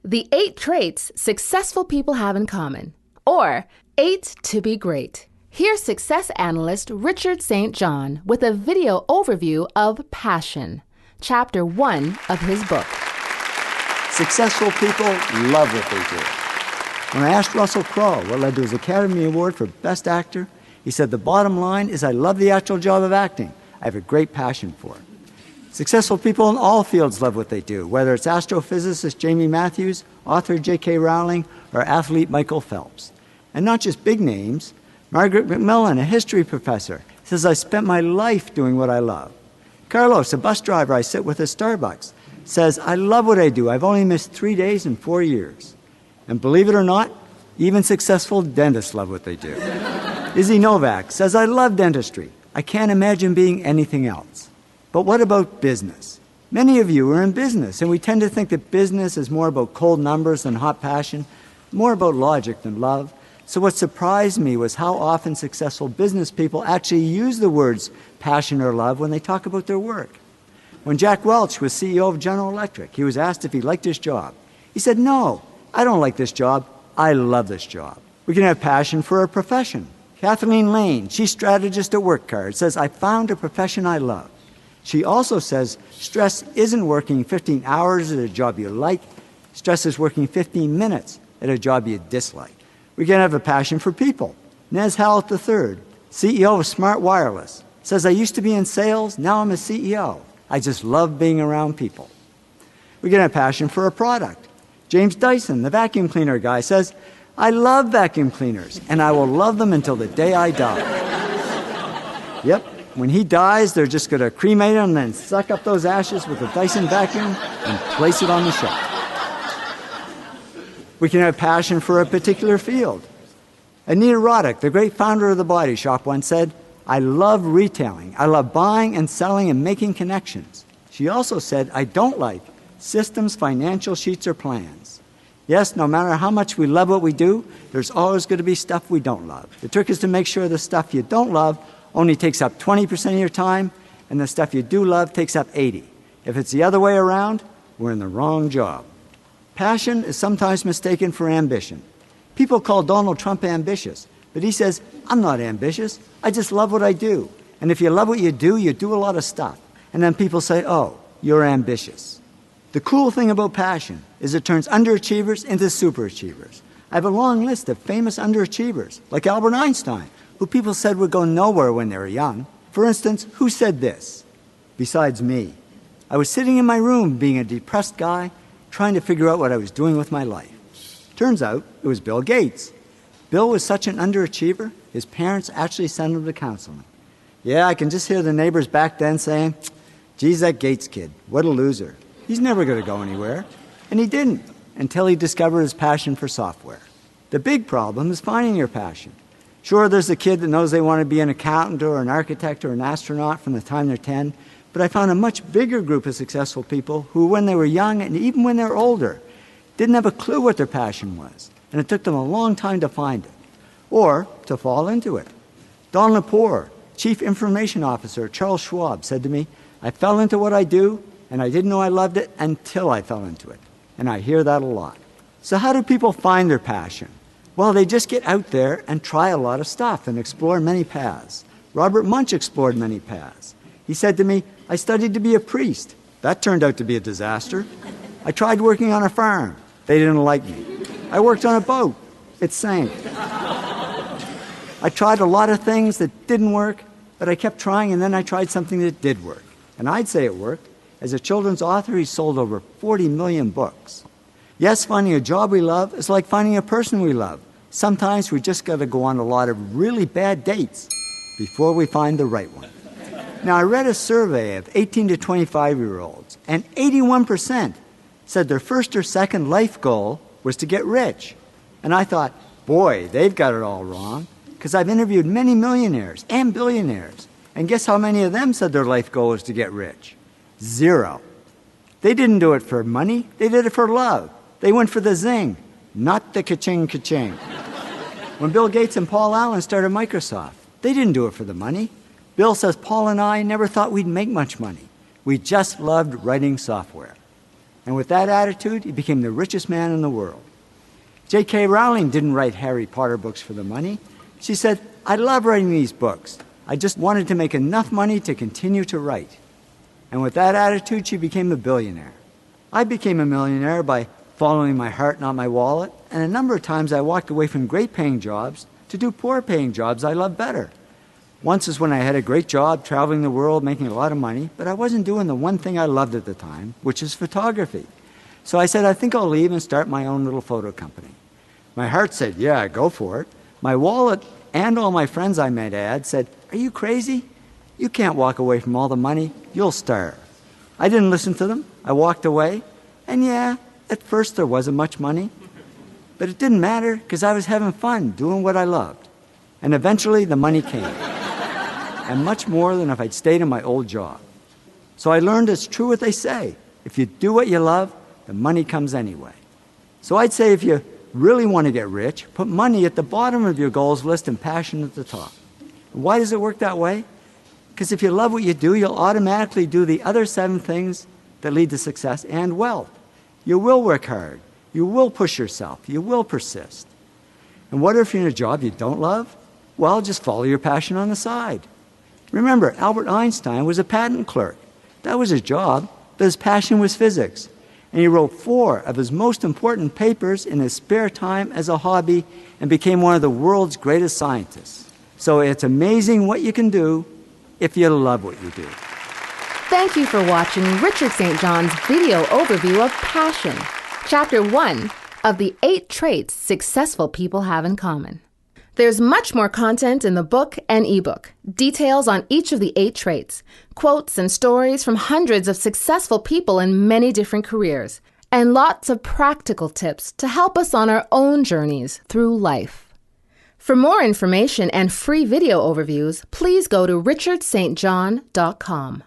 The 8 traits successful people have in common, or 8 to be great. Here's success analyst Richard St. John with a video overview of Passion, Chapter 1 of his book. Successful people love what they do. When I asked Russell Crowe what led to his Academy Award for Best Actor, he said, "The bottom line is I love the actual job of acting. I have a great passion for it." Successful people in all fields love what they do, whether it's astrophysicist Jamie Matthews, author J.K. Rowling, or athlete Michael Phelps. And not just big names. Margaret McMillan, a history professor, says, "I spent my life doing what I love." Carlos, a bus driver I sit with at Starbucks, says, "I love what I do. I've only missed 3 days in 4 years." And believe it or not, even successful dentists love what they do. Izzy Novak says, "I love dentistry. I can't imagine being anything else." But what about business? Many of you are in business, and we tend to think that business is more about cold numbers than hot passion, more about logic than love. So what surprised me was how often successful business people actually use the words passion or love when they talk about their work. When Jack Welch was CEO of General Electric, he was asked if he liked his job. He said, "No, I don't like this job. I love this job." We can have passion for a profession. Kathleen Lane, chief strategist at WorkCard, says, "I found a profession I love." She also says stress isn't working 15 hours at a job you like. Stress is working 15 minutes at a job you dislike. We can have a passion for people. Nez Hallett III, CEO of Smart Wireless, says, "I used to be in sales, now I'm a CEO. I just love being around people." We can have passion for a product. James Dyson, the vacuum cleaner guy, says, "I love vacuum cleaners, and I will love them until the day I die." Yep. When he dies, they're just going to cremate him and then suck up those ashes with a Dyson vacuum and place it on the shelf. We can have passion for a particular field. Anita Roddick, the great founder of The Body Shop, once said, "I love retailing. I love buying and selling and making connections." She also said, "I don't like systems, financial sheets, or plans." Yes, no matter how much we love what we do, there's always going to be stuff we don't love. The trick is to make sure the stuff you don't love only takes up 20% of your time, and the stuff you do love takes up 80%. If it's the other way around, we're in the wrong job. Passion is sometimes mistaken for ambition. People call Donald Trump ambitious, but he says, "I'm not ambitious. I just love what I do." And if you love what you do a lot of stuff. And then people say, "Oh, you're ambitious." The cool thing about passion is it turns underachievers into superachievers. I have a long list of famous underachievers, like Albert Einstein, who people said would go nowhere when they were young. For instance, who said this? Besides me. I was sitting in my room being a depressed guy, trying to figure out what I was doing with my life. Turns out it was Bill Gates. Bill was such an underachiever, his parents actually sent him to counseling. Yeah, I can just hear the neighbors back then saying, "Geez, that Gates kid, what a loser. He's never going to go anywhere." And he didn't, until he discovered his passion for software. The big problem is finding your passion. Sure, there's a kid that knows they want to be an accountant or an architect or an astronaut from the time they're 10, but I found a much bigger group of successful people who, when they were young and even when they're older, didn't have a clue what their passion was, and it took them a long time to find it, or to fall into it. Don Lepore, Chief Information Officer at Charles Schwab, said to me, "I fell into what I do, and I didn't know I loved it until I fell into it." And I hear that a lot. So how do people find their passion? Well, they just get out there and try a lot of stuff and explore many paths. Robert Munch explored many paths. He said to me, "I studied to be a priest. That turned out to be a disaster. I tried working on a farm. They didn't like me. I worked on a boat. It sank. I tried a lot of things that didn't work, but I kept trying, and then I tried something that did work. And I'd say it worked. As a children's author, he sold over 40 million books." Yes, finding a job we love is like finding a person we love. Sometimes we just got to go on a lot of really bad dates before we find the right one. Now, I read a survey of 18 to 25-year-olds, and 81% said their first or second life goal was to get rich. And I thought, boy, they've got it all wrong, because I've interviewed many millionaires and billionaires, and guess how many of them said their life goal was to get rich? 0. They didn't do it for money, they did it for love. They went for the zing, not the ka-ching, ka-ching. When Bill Gates and Paul Allen started Microsoft, they didn't do it for the money. Bill says Paul and I never thought we'd make much money. We just loved writing software. And with that attitude, he became the richest man in the world. J.K. Rowling didn't write Harry Potter books for the money. She said, I love writing these books. I just wanted to make enough money to continue to write. And with that attitude, she became a billionaire. I became a millionaire by following my heart, not my wallet, and a number of times I walked away from great-paying jobs to do poor-paying jobs I love better. Once is when I had a great job traveling the world, making a lot of money, but I wasn't doing the one thing I loved at the time, which is photography. So I said, I think I'll leave and start my own little photo company. My heart said, yeah, go for it. My wallet and all my friends I might add said, are you crazy? You can't walk away from all the money. You'll starve. I didn't listen to them. I walked away. And yeah, at first there wasn't much money. But it didn't matter because I was having fun doing what I loved. And eventually the money came. And much more than if I'd stayed in my old job. So I learned it's true what they say. If you do what you love, the money comes anyway. So I'd say if you really want to get rich, put money at the bottom of your goals list and passion at the top. And why does it work that way? Because if you love what you do, you'll automatically do the other 7 things that lead to success and wealth. You will work hard. You will push yourself. You will persist. And what if you're in a job you don't love? Well, just follow your passion on the side. Remember, Albert Einstein was a patent clerk. That was his job, but his passion was physics. And he wrote 4 of his most important papers in his spare time as a hobby and became one of the world's greatest scientists. So it's amazing what you can do if you love what you do. Thank you for watching Richard St. John's video overview of passion, Chapter 1 of the 8 traits successful people have in common. There's much more content in the book and ebook, details on each of the 8 traits, quotes and stories from hundreds of successful people in many different careers, and lots of practical tips to help us on our own journeys through life. For more information and free video overviews, please go to richardstjohn.com.